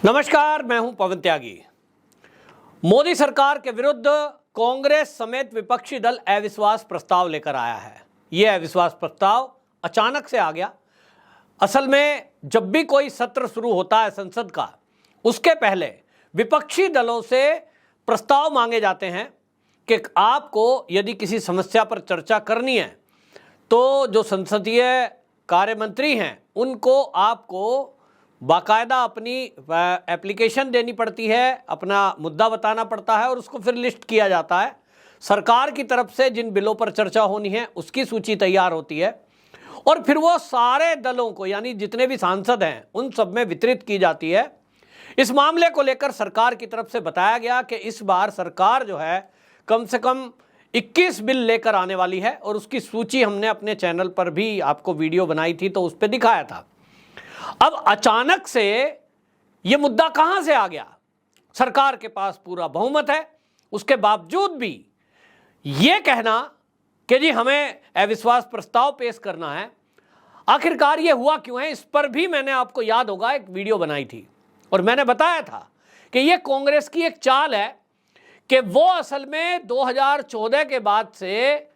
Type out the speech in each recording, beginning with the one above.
नमस्कार, मैं हूं पवन त्यागी। मोदी सरकार के विरुद्ध कांग्रेस समेत विपक्षी दल अविश्वास प्रस्ताव लेकर आया है। यह अविश्वास प्रस्ताव अचानक से आ गया। असल में जब भी कोई सत्र शुरू होता है संसद का, उसके पहले विपक्षी दलों से प्रस्ताव मांगे जाते हैं कि आपको यदि किसी समस्या पर चर्चा करनी है तो जो संसदीय कार्य मंत्री हैं उनको आपको बाकायदा अपनी एप्लीकेशन देनी पड़ती है, अपना मुद्दा बताना पड़ता है और उसको फिर लिस्ट किया जाता है। सरकार की तरफ से जिन बिलों पर चर्चा होनी है उसकी सूची तैयार होती है और फिर वो सारे दलों को, यानी जितने भी सांसद हैं उन सब में वितरित की जाती है। इस मामले को लेकर सरकार की तरफ से बताया गया कि इस बार सरकार जो है कम से कम 21 बिल लेकर आने वाली है और उसकी सूची हमने अपने चैनल पर भी आपको वीडियो बनाई थी तो उस पर दिखाया था। अब अचानक से यह मुद्दा कहां से आ गया? सरकार के पास पूरा बहुमत है, उसके बावजूद भी यह कहना कि जी हमें अविश्वास प्रस्ताव पेश करना है। आखिरकार यह हुआ क्यों है? इस पर भी मैंने, आपको याद होगा, एक वीडियो बनाई थी और मैंने बताया था कि यह कांग्रेस की एक चाल है कि वो असल में 2014 के बाद से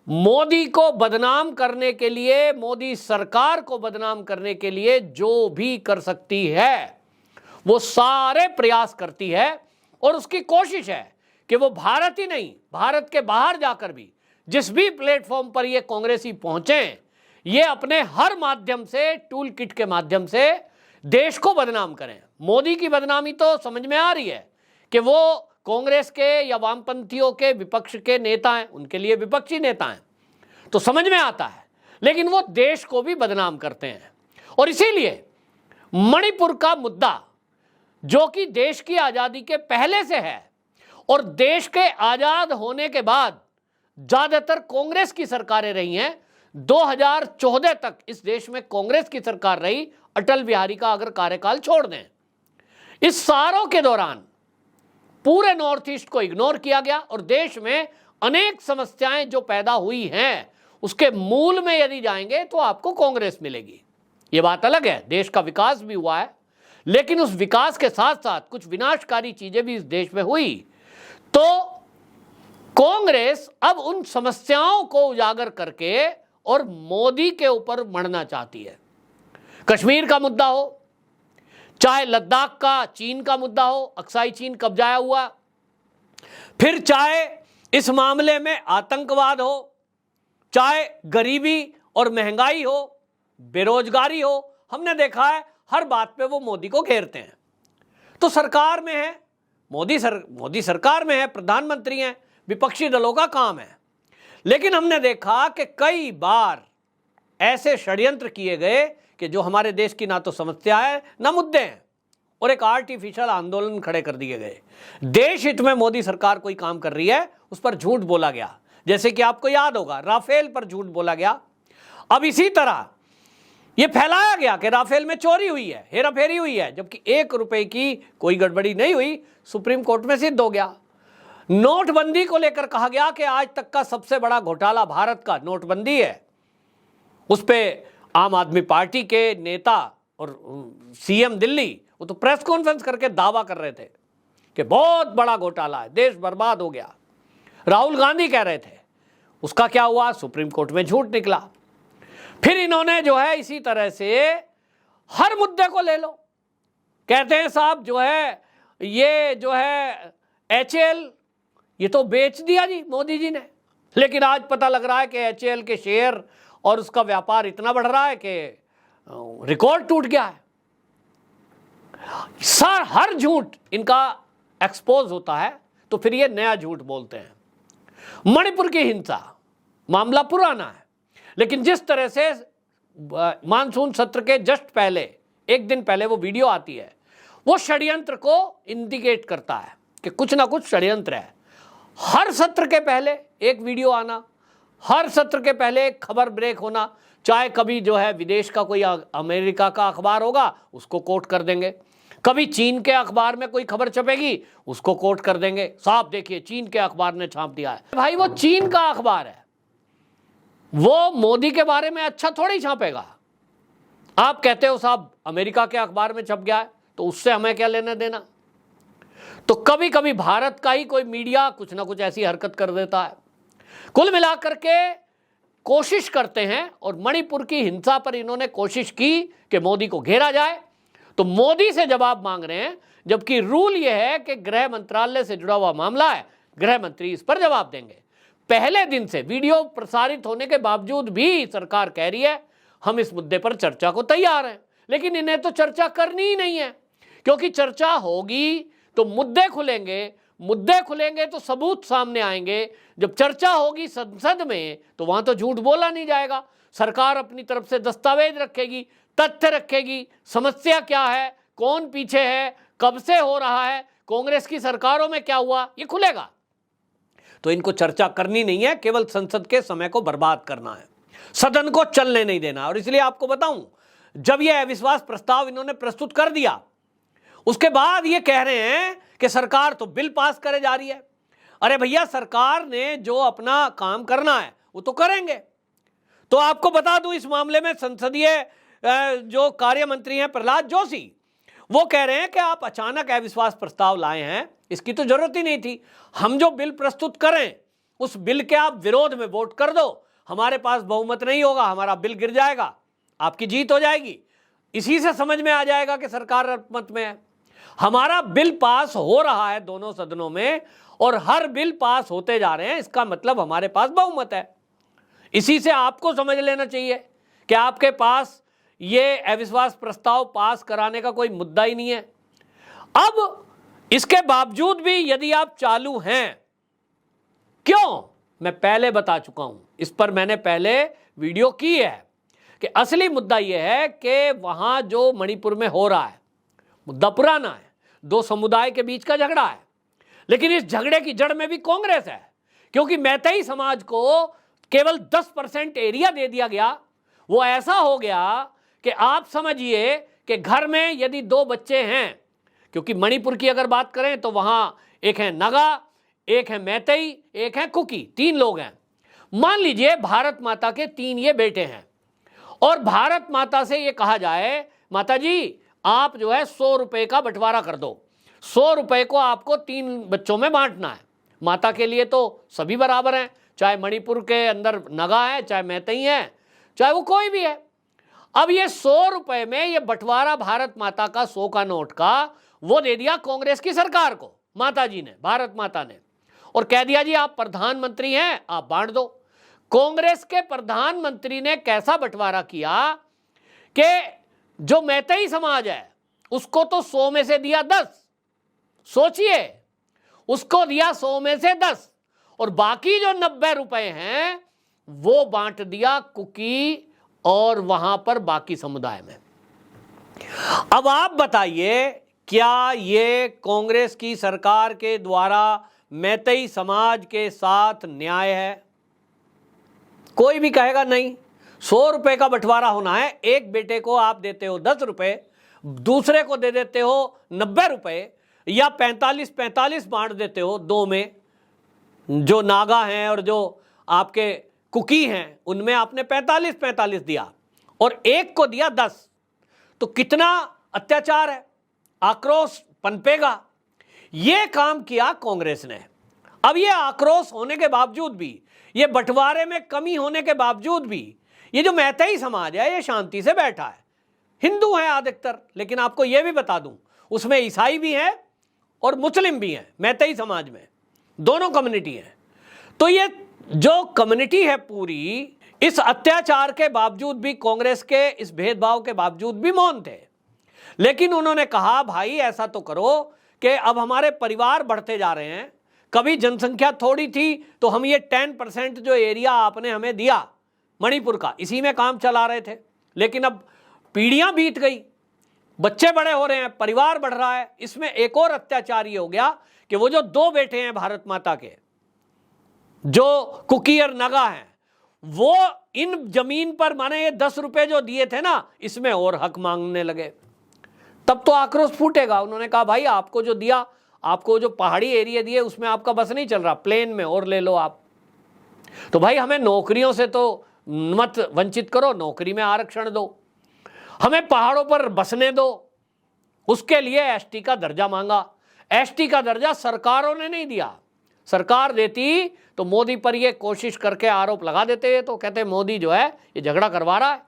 मोदी को बदनाम करने के लिए, मोदी सरकार को बदनाम करने के लिए जो भी कर सकती है वो सारे प्रयास करती है और उसकी कोशिश है कि वो भारत ही नहीं, भारत के बाहर जाकर भी जिस भी प्लेटफॉर्म पर ये कांग्रेसी पहुंचे, ये अपने हर माध्यम से, टूल किट के माध्यम से देश को बदनाम करें। मोदी की बदनामी तो समझ में आ रही है कि वो कांग्रेस के या वामपंथियों के विपक्ष के नेता हैं, उनके लिए विपक्षी नेता हैं तो समझ में आता है, लेकिन वो देश को भी बदनाम करते हैं। और इसीलिए मणिपुर का मुद्दा, जो कि देश की आजादी के पहले से है और देश के आजाद होने के बाद ज्यादातर कांग्रेस की सरकारें रही हैं, 2014 तक इस देश में कांग्रेस की सरकार रही, अटल बिहारी का अगर कार्यकाल छोड़ दें। इस सारों के दौरान पूरे नॉर्थ ईस्ट को इग्नोर किया गया और देश में अनेक समस्याएं जो पैदा हुई हैं उसके मूल में यदि जाएंगे तो आपको कांग्रेस मिलेगी। यह बात अलग है, देश का विकास भी हुआ है, लेकिन उस विकास के साथ साथ कुछ विनाशकारी चीजें भी इस देश में हुई। तो कांग्रेस अब उन समस्याओं को उजागर करके और मोदी के ऊपर मढ़ना चाहती है। कश्मीर का मुद्दा हो, चाहे लद्दाख का चीन का मुद्दा हो, अक्साई चीन कब्जाया हुआ, फिर चाहे इस मामले में आतंकवाद हो, चाहे गरीबी और महंगाई हो, बेरोजगारी हो, हमने देखा है हर बात पे वो मोदी को घेरते हैं। तो सरकार में है मोदी सरकार में है, प्रधानमंत्री हैं, विपक्षी दलों का काम है। लेकिन हमने देखा कि कई बार ऐसे षड्यंत्र किए गए कि जो हमारे देश की ना तो समस्या है ना मुद्दे हैं और एक आर्टिफिशियल आंदोलन खड़े कर दिए गए। देश हित में मोदी सरकार कोई काम कर रही है, उस पर झूठ बोला गया। जैसे कि आपको याद होगा, राफेल पर झूठ बोला गया। अब इसी तरह यह फैलाया गया कि राफेल में चोरी हुई है, हेराफेरी हुई है, जबकि 1 रुपए की कोई गड़बड़ी नहीं हुई, सुप्रीम कोर्ट में सिद्ध हो गया। नोटबंदी को लेकर कहा गया कि आज तक का सबसे बड़ा घोटाला भारत का नोटबंदी है। उस पर आम आदमी पार्टी के नेता और सीएम दिल्ली, वो तो प्रेस कॉन्फ्रेंस करके दावा कर रहे थे कि बहुत बड़ा घोटाला है, देश बर्बाद हो गया। राहुल गांधी कह रहे थे, उसका क्या हुआ? सुप्रीम कोर्ट में झूठ निकला। फिर इन्होंने जो है इसी तरह से हर मुद्दे को ले लो, कहते हैं साहब जो है ये जो है HAL ये तो बेच दिया जी मोदी जी ने, लेकिन आज पता लग रहा है कि HAL के शेयर और उसका व्यापार इतना बढ़ रहा है कि रिकॉर्ड टूट गया है। सर हर झूठ इनका एक्सपोज होता है तो फिर ये नया झूठ बोलते हैं। मणिपुर की हिंसा मामला पुराना है, लेकिन जिस तरह से मानसून सत्र के जस्ट पहले, एक दिन पहले वो वीडियो आती है, वो षड्यंत्र को इंडिकेट करता है कि कुछ ना कुछ षड्यंत्र है। हर सत्र के पहले एक वीडियो आना, हर सत्र के पहले एक खबर ब्रेक होना, चाहे कभी जो है विदेश का कोई अमेरिका का अखबार होगा उसको कोट कर देंगे, कभी चीन के अखबार में कोई खबर छपेगी उसको कोट कर देंगे, साहब देखिए चीन के अखबार ने छाप दिया है। भाई वो चीन का अखबार है, वो मोदी के बारे में अच्छा थोड़ी छापेगा। आप कहते हो साहब अमेरिका के अखबार में छप गया है तो उससे हमें क्या लेना देना। तो कभी कभी भारत का ही कोई मीडिया कुछ ना कुछ ऐसी हरकत कर देता है। कुल मिलाकर के कोशिश करते हैं, और मणिपुर की हिंसा पर इन्होंने कोशिश की कि मोदी को घेरा जाए, तो मोदी से जवाब मांग रहे हैं, जबकि रूल यह है कि गृह मंत्रालय से जुड़ा हुआ मामला है, गृह मंत्री इस पर जवाब देंगे। पहले दिन से वीडियो प्रसारित होने के बावजूद भी सरकार कह रही है हम इस मुद्दे पर चर्चा को तैयार हैं, लेकिन इन्हें तो चर्चा करनी ही नहीं है, क्योंकि चर्चा होगी तो मुद्दे खुलेंगे तो सबूत सामने आएंगे। जब चर्चा होगी संसद में तो वहां तो झूठ बोला नहीं जाएगा। सरकार अपनी तरफ से दस्तावेज रखेगी, तथ्य रखेगी, समस्या क्या है, कौन पीछे है, कब से हो रहा है, कांग्रेस की सरकारों में क्या हुआ, ये खुलेगा। तो इनको चर्चा करनी नहीं है, केवल संसद के समय को बर्बाद करना है, सदन को चलने नहीं देना। और इसलिए आपको बताऊं, जब यह अविश्वास प्रस्ताव इन्होंने प्रस्तुत कर दिया, उसके बाद ये कह रहे हैं कि सरकार तो बिल पास करे जा रही है। अरे भैया, सरकार ने जो अपना काम करना है वो तो करेंगे। तो आपको बता दूं, इस मामले में संसदीय जो कार्य मंत्री हैं प्रहलाद जोशी, वो कह रहे हैं कि आप अचानक अविश्वास प्रस्ताव लाए हैं, इसकी तो जरूरत ही नहीं थी। हम जो बिल प्रस्तुत करें उस बिल के आप विरोध में वोट कर दो, हमारे पास बहुमत नहीं होगा, हमारा बिल गिर जाएगा, आपकी जीत हो जाएगी। इसी से समझ में आ जाएगा कि सरकार अल्पमत में है। हमारा बिल पास हो रहा है दोनों सदनों में, और हर बिल पास होते जा रहे हैं, इसका मतलब हमारे पास बहुमत है। इसी से आपको समझ लेना चाहिए कि आपके पास ये अविश्वास प्रस्ताव पास कराने का कोई मुद्दा ही नहीं है। अब इसके बावजूद भी यदि आप चालू हैं, क्यों, मैं पहले बता चुका हूं, इस पर मैंने पहले वीडियो की है कि असली मुद्दा यह है कि वहां जो मणिपुर में हो रहा है, मुद्दा पुराना है, दो समुदाय के बीच का झगड़ा है, लेकिन इस झगड़े की जड़ में भी कांग्रेस है, क्योंकि मैतेई समाज को केवल 10% एरिया दे दिया गया। वो ऐसा हो गया कि आप समझिए कि घर में यदि 2 बच्चे हैं, क्योंकि मणिपुर की अगर बात करें तो वहां एक है नागा, एक है मैतेई, एक है कुकी, 3 लोग हैं। मान लीजिए भारत माता के 3 ये बेटे हैं, और भारत माता से ये कहा जाए माता जी आप जो है 100 रुपए का बंटवारा कर दो, 100 रुपए को आपको 3 बच्चों में बांटना है। माता के लिए तो सभी बराबर हैं, चाहे मणिपुर के अंदर नगा है, चाहे मैतेई है, चाहे वो कोई भी है। अब ये 100 रुपए में ये बंटवारा भारत माता का 100 का नोट का वो दे दिया कांग्रेस की सरकार को, माता जी ने, भारत माता ने, और कह दिया जी आप प्रधानमंत्री हैं, आप बांट दो। कांग्रेस के प्रधानमंत्री ने कैसा बंटवारा किया कि जो मैतेई समाज है उसको तो 100 में से दिया 10, सोचिए, उसको दिया 100 में से 10, और बाकी जो 90 रुपए हैं वो बांट दिया कुकी और वहां पर बाकी समुदाय में। अब आप बताइए, क्या ये कांग्रेस की सरकार के द्वारा मैतेई समाज के साथ न्याय है? कोई भी कहेगा नहीं। 100 रुपए का बंटवारा होना है, एक बेटे को आप देते हो 10 रुपए, दूसरे को दे देते हो 90 रुपए, या 45-45 बांट देते हो 2 में, जो नागा हैं और जो आपके कुकी हैं उनमें आपने 45-45 दिया, और एक को दिया 10, तो कितना अत्याचार है, आक्रोश पनपेगा। ये काम किया कांग्रेस ने। अब ये आक्रोश होने के बावजूद भी, ये बंटवारे में कमी होने के बावजूद भी, ये जो मैतेई समाज है ये शांति से बैठा है। हिंदू हैं अधिकतर, लेकिन आपको ये भी बता दूं उसमें ईसाई भी हैं और मुस्लिम भी हैं। मैतेई समाज में दोनों कम्युनिटी हैं। तो ये जो कम्युनिटी है पूरी, इस अत्याचार के बावजूद भी, कांग्रेस के इस भेदभाव के बावजूद भी मौन थे। लेकिन उन्होंने कहा भाई ऐसा तो करो कि अब हमारे परिवार बढ़ते जा रहे हैं, कभी जनसंख्या थोड़ी थी तो हम ये 10% जो एरिया आपने हमें दिया मणिपुर का, इसी में काम चला रहे थे, लेकिन अब पीढ़ियां बीत गई, बच्चे बड़े हो रहे हैं, परिवार बढ़ रहा है। इसमें एक और अत्याचार ये हो गया कि वो जो 2 बेटे हैं भारत माता के, जो कुकी और नगा हैं, वो इन जमीन पर माने ये 10 रुपए जो दिए थे ना, इसमें और हक मांगने लगे। तब तो आक्रोश फूटेगा। उन्होंने कहा भाई आपको जो दिया, आपको जो पहाड़ी एरिया दिए उसमें आपका बस नहीं चल रहा, प्लेन में और ले लो आप। तो भाई हमें नौकरियों से तो मत वंचित करो, नौकरी में आरक्षण दो, हमें पहाड़ों पर बसने दो, उसके लिए एसटी का दर्जा मांगा। एसटी का दर्जा सरकारों ने नहीं दिया, सरकार देती तो मोदी पर ये कोशिश करके आरोप लगा देते, तो कहते मोदी जो है ये झगड़ा करवा रहा है।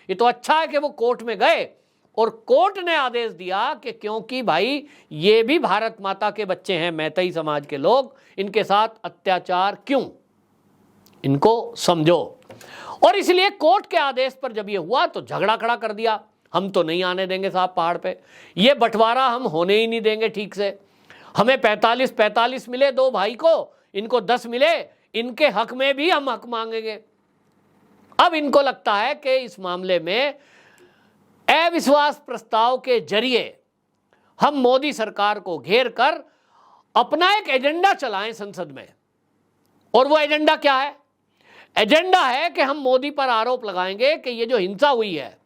ये तो अच्छा है कि वो कोर्ट में गए और कोर्ट ने आदेश दिया कि क्योंकि भाई ये भी भारत माता के बच्चे हैं, मैतई समाज के लोग, इनके साथ अत्याचार क्यों, इनको समझो। और इसलिए कोर्ट के आदेश पर जब ये हुआ तो झगड़ा खड़ा कर दिया, हम तो नहीं आने देंगे साहब पहाड़ पे, ये बंटवारा हम होने ही नहीं देंगे ठीक से। हमें 45-45 मिले दो भाई को, इनको 10 मिले, इनके हक में भी हम हक मांगेंगे। अब इनको लगता है कि इस मामले में अविश्वास प्रस्ताव के जरिए हम मोदी सरकार को घेर कर अपना एक एजेंडा चलाएं संसद में। और वो एजेंडा क्या है? एजेंडा है कि हम मोदी पर आरोप लगाएंगे कि ये जो हिंसा हुई है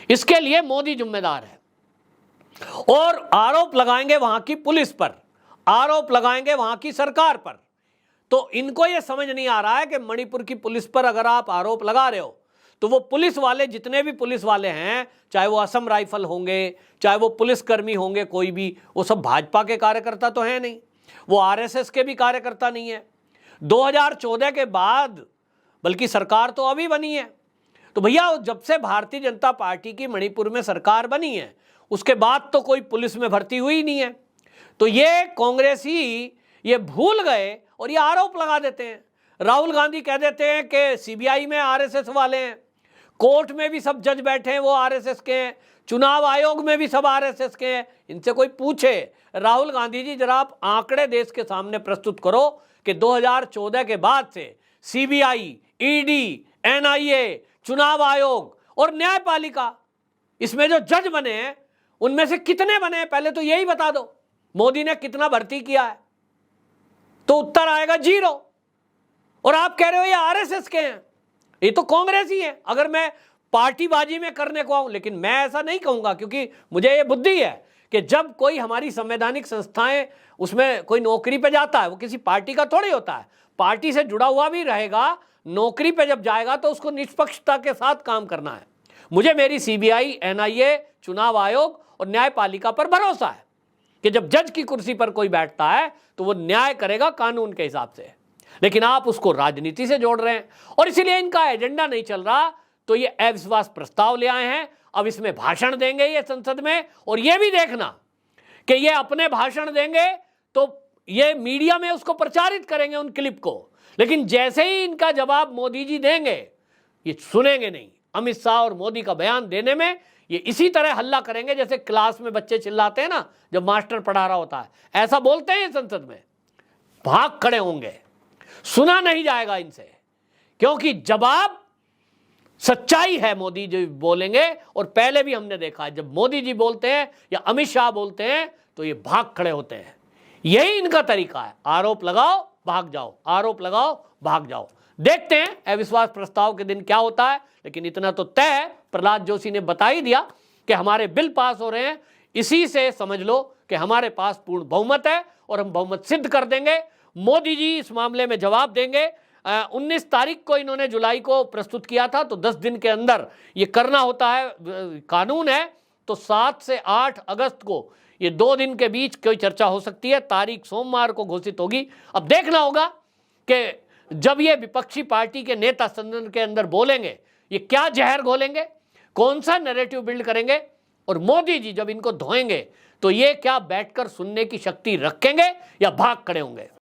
इसके लिए मोदी जिम्मेदार है, और आरोप लगाएंगे वहां की पुलिस पर, आरोप लगाएंगे वहां की सरकार पर। तो इनको यह समझ नहीं आ रहा है कि मणिपुर की पुलिस पर अगर आप आरोप लगा रहे हो तो वो पुलिस वाले, जितने भी पुलिस वाले हैं, चाहे वो असम राइफल होंगे, चाहे वो पुलिसकर्मी होंगे, कोई भी, वो सब भाजपा के कार्यकर्ता तो हैं नहीं, वो आरएसएस के भी कार्यकर्ता नहीं है। 2014 के बाद, बल्कि सरकार तो अभी बनी है, तो भैया जब से भारतीय जनता पार्टी की मणिपुर में सरकार बनी है उसके बाद तो कोई पुलिस में भर्ती हुई नहीं है। तो ये कांग्रेसी ये भूल गए और ये आरोप लगा देते हैं। राहुल गांधी कह देते हैं कि सीबीआई में आरएसएस वाले हैं, कोर्ट में भी सब जज बैठे हैं वो आरएसएस के हैं, चुनाव आयोग में भी सब आरएसएस के हैं। इनसे कोई पूछे, राहुल गांधी जी जरा आप आंकड़े देश के सामने प्रस्तुत करो कि 2014 के बाद से सीबीआई, ईडी, एनआईए, चुनाव आयोग और न्यायपालिका, इसमें जो जज बने हैं उनमें से कितने बने हैं, पहले तो यही बता दो। मोदी ने कितना भर्ती किया है? तो उत्तर आएगा 0। और आप कह रहे हो ये आरएसएस के हैं, ये तो कांग्रेस ही है। अगर मैं पार्टीबाजी में करने को आऊं, लेकिन मैं ऐसा नहीं कहूंगा, क्योंकि मुझे ये बुद्धि है कि जब कोई हमारी संवैधानिक संस्थाएं उसमें कोई नौकरी पे जाता है, वो किसी पार्टी का थोड़ी होता है, पार्टी से जुड़ा हुआ भी रहेगा, नौकरी पे जब जाएगा तो उसको निष्पक्षता के साथ काम करना है। मुझे मेरी सीबीआई, एनआईए, चुनाव आयोग और न्यायपालिका पर भरोसा है कि जब जज की कुर्सी पर कोई बैठता है तो वो न्याय करेगा कानून के हिसाब से। लेकिन आप उसको राजनीति से जोड़ रहे हैं और इसीलिए इनका एजेंडा नहीं चल रहा, तो ये अविश्वास प्रस्ताव ले आए हैं। अब इसमें भाषण देंगे ये संसद में, और ये भी देखना कि ये अपने भाषण देंगे तो ये मीडिया में उसको प्रचारित करेंगे उन क्लिप को, लेकिन जैसे ही इनका जवाब मोदी जी देंगे ये सुनेंगे नहीं। अमित शाह और मोदी का बयान देने में ये इसी तरह हल्ला करेंगे जैसे क्लास में बच्चे चिल्लाते हैं ना जब मास्टर पढ़ा रहा होता है, ऐसा बोलते हैं संसद में, भाग खड़े होंगे, सुना नहीं जाएगा इनसे, क्योंकि जवाब सच्चाई है मोदी जी बोलेंगे। और पहले भी हमने देखा है जब मोदी जी बोलते हैं या अमित शाह बोलते हैं तो ये भाग खड़े होते हैं। यही इनका तरीका है, आरोप लगाओ भाग जाओ, आरोप लगाओ भाग जाओ। देखते हैं अविश्वास प्रस्ताव के दिन क्या होता है, लेकिन इतना तो तय है, प्रहलाद जोशी ने बता ही दिया कि हमारे बिल पास हो रहे हैं, इसी से समझ लो कि हमारे पास पूर्ण बहुमत है और हम बहुमत सिद्ध कर देंगे। मोदी जी इस मामले में जवाब देंगे। 19 तारीख को इन्होंने जुलाई को प्रस्तुत किया था, तो 10 दिन के अंदर ये करना होता है, कानून है। तो 7 से 8 अगस्त को ये 2 दिन के बीच कोई चर्चा हो सकती है, तारीख सोमवार को घोषित होगी। अब देखना होगा कि जब ये विपक्षी पार्टी के नेता सदन के अंदर बोलेंगे ये क्या जहर घोलेंगे, कौन सा नैरेटिव बिल्ड करेंगे, और मोदी जी जब इनको धोएंगे तो ये क्या बैठकर सुनने की शक्ति रखेंगे या भाग खड़े होंगे।